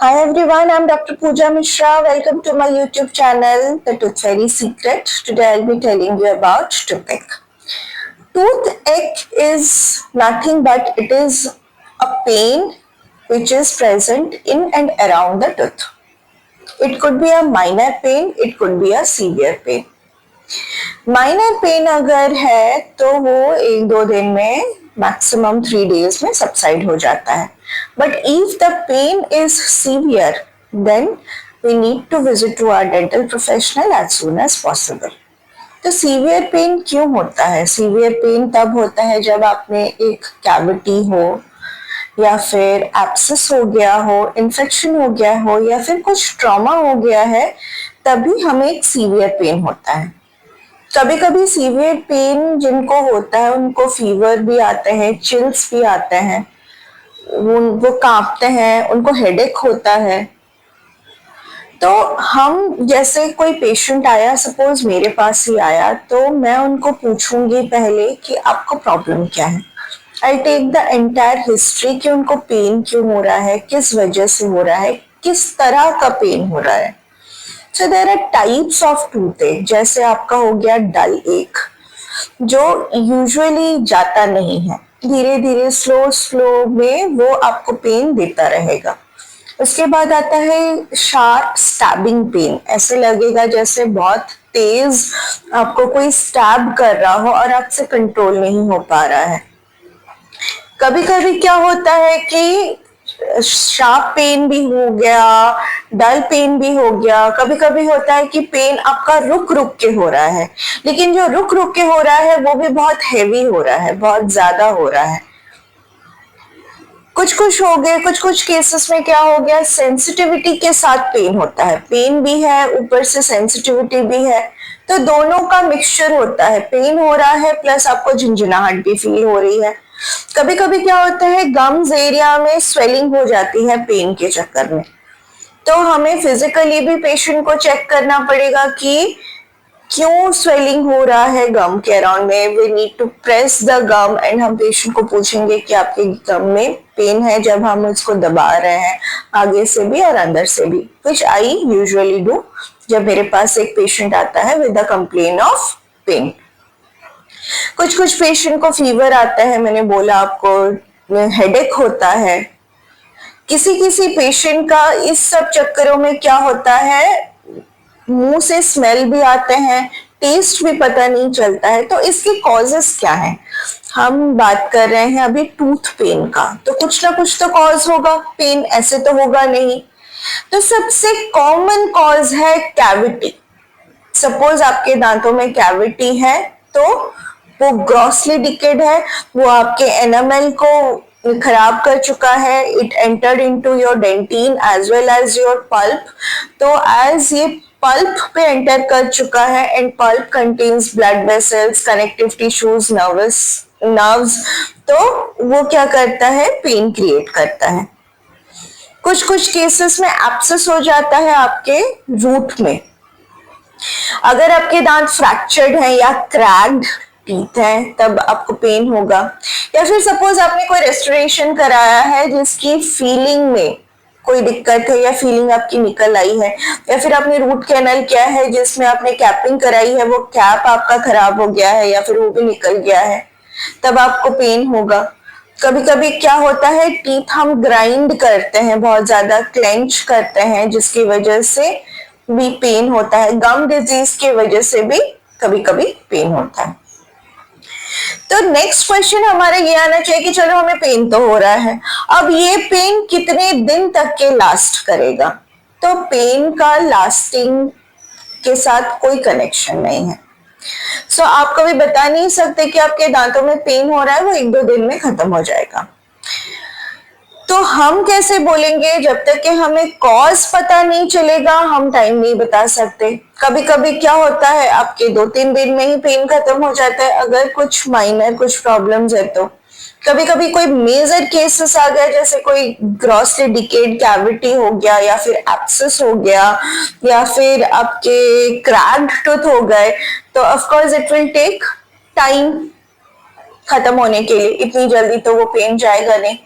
Hi everyone, I'm Dr. Pooja Mishra. Welcome to my YouTube channel, The Tooth Fairy Secret. Today I'll be telling you about toothache. Toothache is nothing but it is a pain which is present in and around the tooth. It could be a minor pain, it could be a severe pain. Minor pain अगर है तो वो 1-2 दिन में maximum 3 days में subside हो जाता है. But if the pain is severe then we need to visit to our dental professional as soon as possible. तो सीवियर पेन क्यों होता है? सीवियर पेन तब होता है जब आपने एक कैविटी हो या फिर एब्सेस हो गया हो, इन्फेक्शन हो गया हो या फिर कुछ ट्रॉमा हो गया है, तभी हमें एक सीवियर पेन होता है. कभी कभी सीवियर पेन जिनको होता है उनको फीवर भी आते हैं, चिल्स भी आते हैं, वो कांपते हैं, उनको हेडेक होता है. तो हम जैसे कोई पेशेंट आया, सपोज मेरे पास ही आया, तो मैं उनको पूछूंगी पहले कि आपको प्रॉब्लम क्या है. I take the entire history कि उनको पेन क्यों हो रहा है, किस वजह से हो रहा है, किस तरह का पेन हो रहा है. So there are types of toothache. जैसे आपका हो गया डल एक, जो यूजुअली जाता नहीं है, धीरे धीरे स्लो में वो आपको पेन देता रहेगा. उसके बाद आता है शार्प स्टैबिंग पेन. ऐसे लगेगा जैसे बहुत तेज आपको कोई स्टैब कर रहा हो और आपसे कंट्रोल नहीं हो पा रहा है. कभी कभी क्या होता है कि शार्प पेन भी हो गया, डल पेन भी हो गया. कभी कभी होता है कि पेन आपका रुक रुक के हो रहा है, लेकिन जो रुक रुक के हो रहा है वो भी बहुत हैवी हो रहा है, बहुत ज्यादा हो रहा है. कुछ हो गए, कुछ केसेस में क्या हो गया, सेंसिटिविटी के साथ पेन होता है. पेन भी है, ऊपर से सेंसिटिविटी भी है, तो दोनों का मिक्सचर होता है. पेन हो रहा है प्लस आपको झंझनाहट भी फील हो रही है. कभी कभी क्या होता है, गम्स एरिया में स्वेलिंग हो जाती है पेन के चक्कर में. तो हमें फिजिकली भी पेशेंट को चेक करना पड़ेगा कि क्यों स्वेलिंग हो रहा है गम के अराउंड में. We need to press the gum and हम पेशेंट को पूछेंगे कि आपके गम में पेन है, जब हम उसको दबा रहे हैं आगे से भी और अंदर से भी, विच आई यूजुअली डू जब मेरे पास एक पेशेंट आता है with the complaint of pain. कुछ पेशेंट को फीवर आता है, मैंने बोला आपको, हेडेक होता है. किसी पेशेंट का इस सब चक्करों में क्या होता है, मुंह से स्मेल भी आते हैं, टेस्ट भी पता नहीं चलता है. तो इसके कॉजेस क्या हैं? हम बात कर रहे हैं अभी टूथ पेन का, तो कुछ ना कुछ तो कॉज होगा. पेन ऐसे तो होगा नहीं. तो सबसे कॉमन कॉज है कैविटी. सपोज आपके दांतों में कैविटी है, तो वो ग्रॉसली डिकेड है, वो आपके एनामेल को खराब कर चुका है. It entered into your dentin as well as your pulp. तो एज ये पल्प पे एंटर कर चुका है and pulp contains blood vessels, connective tissues, nerves, तो वो क्या करता है, पेन क्रिएट करता है. कुछ केसेस में एब्सेस हो जाता है आपके रूट में. अगर आपके दांत फ्रैक्चर्ड है या क्रैक्ड टीथ है तब आपको पेन होगा. या फिर सपोज आपने कोई रेस्टोरेशन कराया है जिसकी फीलिंग में कोई दिक्कत है या फीलिंग आपकी निकल आई है, या फिर आपने रूट कैनल किया है जिसमें आपने कैपिंग कराई है, वो कैप आपका खराब हो गया है या फिर वो भी निकल गया है, तब आपको पेन होगा. कभी कभी क्या होता है, टीथ हम ग्राइंड करते हैं, बहुत ज्यादा क्लेंच करते हैं, जिसकी वजह से भी पेन होता है. गम डिजीज की वजह से भी कभी कभी पेन होता है. तो नेक्स्ट क्वेश्चन हमारा ये आना चाहिए कि चलो हमें पेन तो हो रहा है, अब ये पेन कितने दिन तक के लास्ट करेगा. तो पेन का लास्टिंग के साथ कोई कनेक्शन नहीं है. सो आप कभी बता नहीं सकते कि आपके दांतों में पेन हो रहा है, वो 1-2 दिन में खत्म हो जाएगा. तो हम कैसे बोलेंगे, जब तक कि हमें कॉज पता नहीं चलेगा हम टाइम नहीं बता सकते. कभी कभी क्या होता है, आपके 2-3 दिन में ही पेन खत्म हो जाता है अगर कुछ माइनर कुछ प्रॉब्लम्स है तो. कभी कभी कोई मेजर केसेस आ गया, जैसे कोई ग्रॉसली डिकेड कैविटी हो गया या फिर एब्सेस हो गया या फिर आपके क्रैक्ड टूथ हो गए, तो of course it will take time. खत्म होने के लिए, इतनी जल्दी तो वो पेन जाएगा नहीं।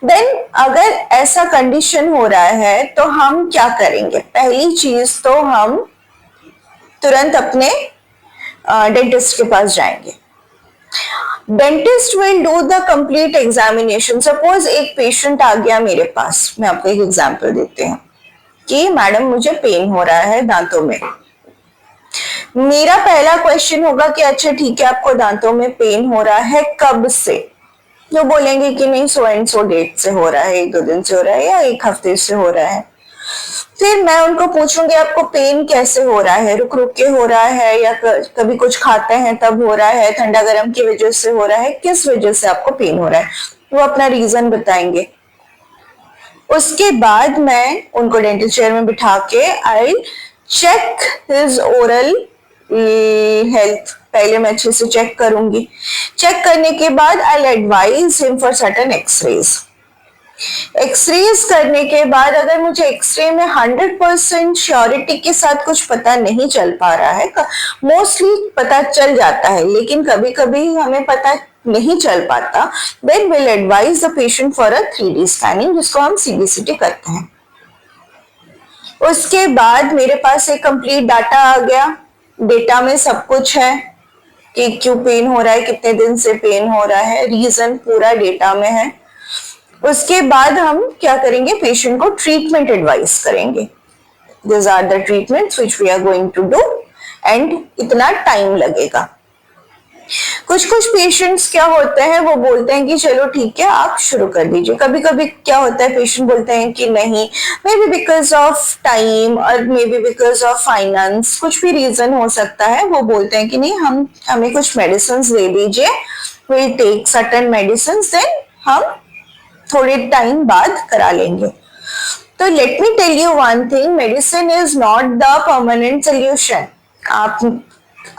देन अगर ऐसा कंडीशन हो रहा है तो हम क्या करेंगे? पहली चीज तो हम तुरंत अपने डेंटिस्ट के पास जाएंगे। Dentist will do the complete examination. Suppose एक पेशेंट आ गया मेरे पास, मैं आपको एक एग्जांपल देते हैं कि मैडम मुझे पेन हो रहा है दांतों में। मेरा पहला क्वेश्चन होगा कि अच्छा ठीक है, आपको दांतों में पेन हो रहा है, कब से? जो बोलेंगे कि नहीं सो एंड सो डेट से हो रहा है, 1-2 दिन से हो रहा है या 1 हफ्ते से हो रहा है। फिर मैं उनको पूछूंगी आपको पेन कैसे हो रहा है, रुक रुक के हो रहा है या कभी कुछ खाते हैं तब हो रहा है, ठंडा गर्म की वजह से हो रहा है, किस वजह से आपको पेन हो रहा है, वो अपना रीजन बताएंगे। उसके बाद मैं उनको डेंटल चेयर में बिठा के I check his oral health. पहले मैं अच्छे से चेक करूंगी। चेक करने के बाद I advise him for certain X-rays. X-rays करने के बाद अगर मुझे एक्सरे में 100% श्योरिटी के साथ कुछ पता नहीं चल पा रहा है, मोस्टली पता चल जाता है लेकिन कभी कभी हमें पता नहीं चल पाता, then will advise the patient for a 3D scanning, जिसको हम CBCT करते हैं। उसके बाद मेरे पास एक कंप्लीट डाटा आ गया। डेटा में सब कुछ है कि क्यों पेन हो रहा है, कितने दिन से पेन हो रहा है, रीजन पूरा डेटा में है। उसके बाद हम क्या करेंगे? पेशेंट को ट्रीटमेंट एडवाइस करेंगे। This are the treatments which we are going to do and इतना टाइम लगेगा। कुछ कुछ पेशेंट्स क्या होते हैं, वो बोलते हैं कि चलो ठीक है आप शुरू कर दीजिए। कभी कभी क्या होता है, पेशेंट बोलते हैं कि नहीं, maybe because of time और maybe because of finance, कुछ भी रीजन हो सकता है। वो बोलते हैं कि नहीं, हमें कुछ मेडिसिन दे दीजिए, will take certain medicine, then हम थोड़े टाइम बाद करा लेंगे। तो let me tell you one thing, medicine is not the permanent solution. आप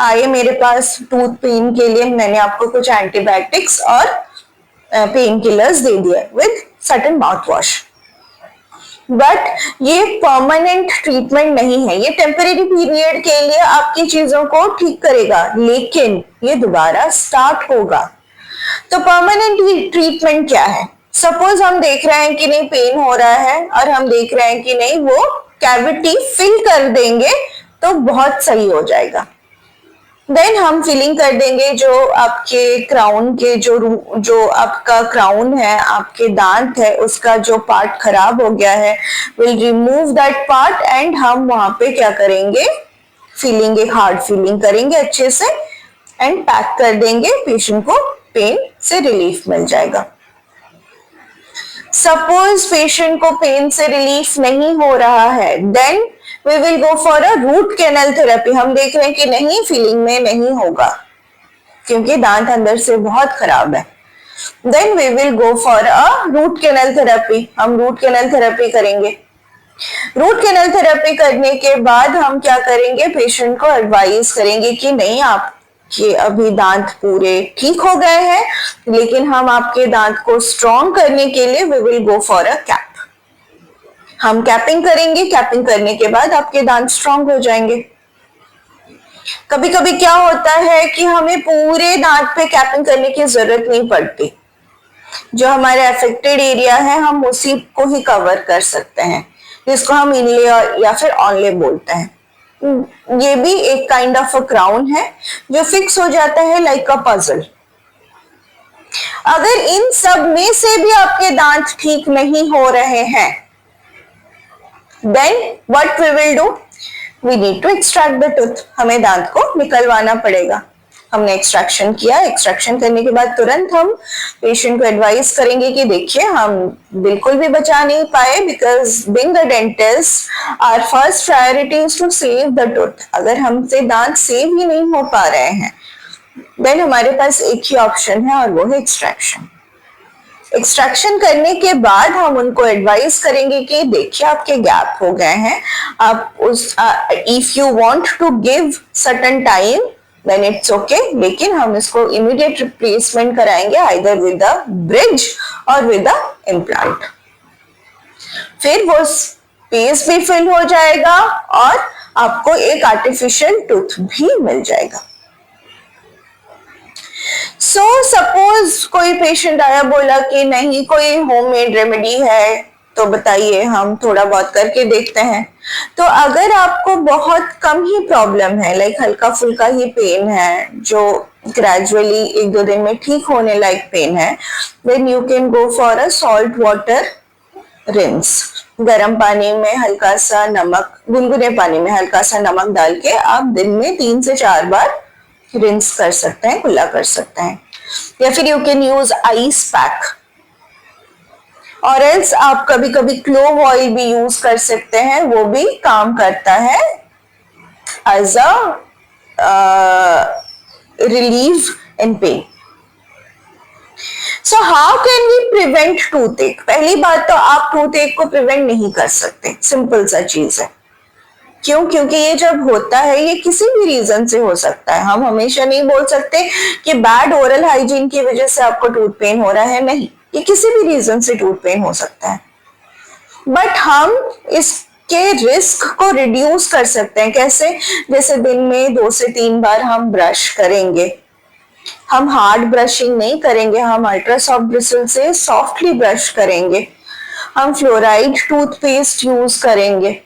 आए मेरे पास टूथ पेन के लिए, मैंने आपको कुछ एंटीबायोटिक्स और पेन किलर्स दे दिए with certain mouth wash, but ये परमानेंट ट्रीटमेंट नहीं है। ये टेम्परेरी पीरियड के लिए आपकी चीजों को ठीक करेगा, लेकिन ये दोबारा स्टार्ट होगा। तो परमानेंट ट्रीटमेंट क्या है? सपोज हम देख रहे हैं कि नहीं पेन हो रहा है और हम देख रहे हैं कि नहीं, वो कैविटी फिल कर देंगे तो बहुत सही हो जाएगा। देन हम फिलिंग कर देंगे जो आपके क्राउन के जो आपका क्राउन है, आपके दांत है, उसका जो पार्ट खराब हो गया है, will remove that part and हम वहां पे क्या करेंगे? फिलिंग, एक हार्ड फिलिंग करेंगे अच्छे से एंड पैक कर देंगे। पेशेंट को पेन से रिलीफ मिल जाएगा। सपोज पेशेंट को पेन से रिलीफ नहीं हो रहा है, then we will go for a root canal therapy. हम देख रहे हैं कि नहीं, फीलिंग में नहीं होगा क्योंकि दांत अंदर से बहुत खराब है, then we will go for a root canal therapy. हम रूट कैनल थेरेपी करेंगे। रूट कैनल थेरेपी करने के बाद हम क्या करेंगे? पेशेंट को एडवाइस करेंगे कि नहीं, आपके अभी दांत पूरे ठीक हो गए हैं, लेकिन हम आपके दांत को स्ट्रॉन्ग करने के लिए we will go for a cap. हम कैपिंग करेंगे। कैपिंग करने के बाद आपके दांत स्ट्रॉन्ग हो जाएंगे। कभी कभी क्या होता है कि हमें पूरे दांत पे कैपिंग करने की जरूरत नहीं पड़ती, जो हमारे अफेक्टेड एरिया है हम उसी को ही कवर कर सकते हैं, जिसको हम इनले या फिर ऑनले बोलते हैं। ये भी एक काइंड ऑफ अ क्राउन है जो फिक्स हो जाता है लाइक अ पजल। अगर इन सब में से भी आपके दांत ठीक नहीं हो रहे हैं, then what we will do? We need to extract the tooth. हमें दांत को निकलवाना पड़ेगा। हमने एक्सट्रैक्शन किया। एक्सट्रैक्शन करने के बाद तुरंत हम पेशेंट को एडवाइस करेंगे कि देखिए, हम बिल्कुल भी बचा नहीं पाए, because being the dentist our first priority is to save the tooth. अगर हमसे दांत सेव ही नहीं हो पा रहे हैं, देन हमारे पास एक ही ऑप्शन है और वो है एक्सट्रैक्शन। एक्सट्रैक्शन करने के बाद हम उनको एडवाइस करेंगे कि देखिए आपके गैप हो गए हैं, आप उस if you want to give certain time then it's okay, लेकिन हम इसको इमीडिएट रिप्लेसमेंट कराएंगे आइदर विद अ ब्रिज और विद अ इम्प्लांट। फिर वो स्पेस भी फिल हो जाएगा और आपको एक आर्टिफिशियल टूथ भी मिल जाएगा। सो सपोज कोई पेशेंट आया, बोला कि नहीं कोई होममेड रेमेडी है, तो बताइए, हम थोड़ा बहुत करके देखते हैं। तो अगर आपको बहुत कम ही प्रॉब्लम है, लाइक हल्का फुल्का ही पेन है जो ग्रेजुअली 1-2 दिन में ठीक होने लायक पेन है, then you can go for a salt water rinse. गर्म पानी में हल्का सा नमक, गुनगुने पानी में हल्का सा नमक डाल के आप दिन में 3 से 4 बार रिंस कर सकते हैं, कुल्ला कर सकते हैं। या फिर you can use ice pack, और एल्स आप कभी कभी क्लोव ऑयल भी यूज कर सकते हैं, वो भी काम करता है as a relief in pain. So how can we prevent toothache? पहली बात तो आप टूथ एक को प्रिवेंट नहीं कर सकते, सिंपल सा चीज है। क्यों? क्योंकि ये जब होता है ये किसी भी रीजन से हो सकता है। हम हमेशा नहीं बोल सकते कि बैड ओरल हाइजीन की वजह से आपको टूथ पेन हो रहा है, नहीं, ये किसी भी रीजन से टूथ पेन हो सकता है। बट हम इसके रिस्क को रिड्यूस कर सकते हैं। कैसे? जैसे दिन में 2 से 3 बार हम ब्रश करेंगे, हम हार्ड ब्रशिंग नहीं करेंगे, हम अल्ट्रा सॉफ्ट ब्रिसल से सॉफ्टली ब्रश करेंगे, हम फ्लोराइड टूथपेस्ट यूज करेंगे,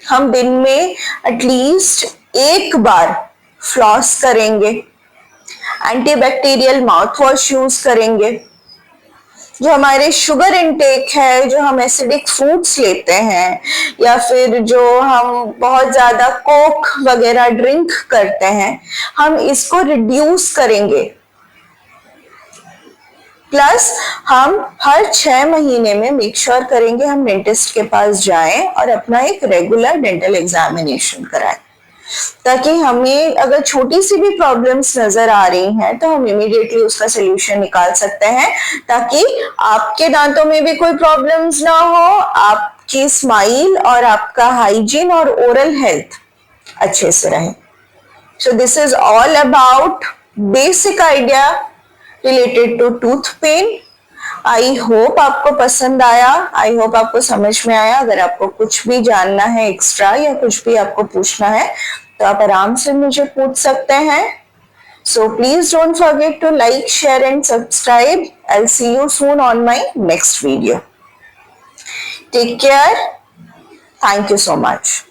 हम दिन में एटलीस्ट 1 बार फ्लॉस करेंगे, एंटीबैक्टीरियल माउथ वॉश यूज करेंगे। जो हमारे शुगर इनटेक है, जो हम एसिडिक फूड्स लेते हैं, या फिर जो हम बहुत ज्यादा कोक वगैरह ड्रिंक करते हैं, हम इसको रिड्यूस करेंगे। प्लस हम हर 6 महीने में मेक श्योर करेंगे हम डेंटिस्ट के पास जाएं और अपना एक रेगुलर डेंटल एग्जामिनेशन कराएं, ताकि हमें अगर छोटी सी भी प्रॉब्लम्स नजर आ रही हैं तो हम इमीडिएटली उसका सोल्यूशन निकाल सकते हैं, ताकि आपके दांतों में भी कोई प्रॉब्लम्स ना हो, आपकी स्माइल और आपका हाइजीन और ओरल हेल्थ अच्छे से रहे। So this is all about basic idea related to tooth pain. I hope आपको पसंद आया, आई होप आपको समझ में आया। अगर आपको कुछ भी जानना है एक्स्ट्रा या कुछ भी आपको पूछना है तो आप आराम से मुझे पूछ सकते हैं। So please don't forget to like, share and subscribe. I see you soon on my next video. Take care. Thank you so much.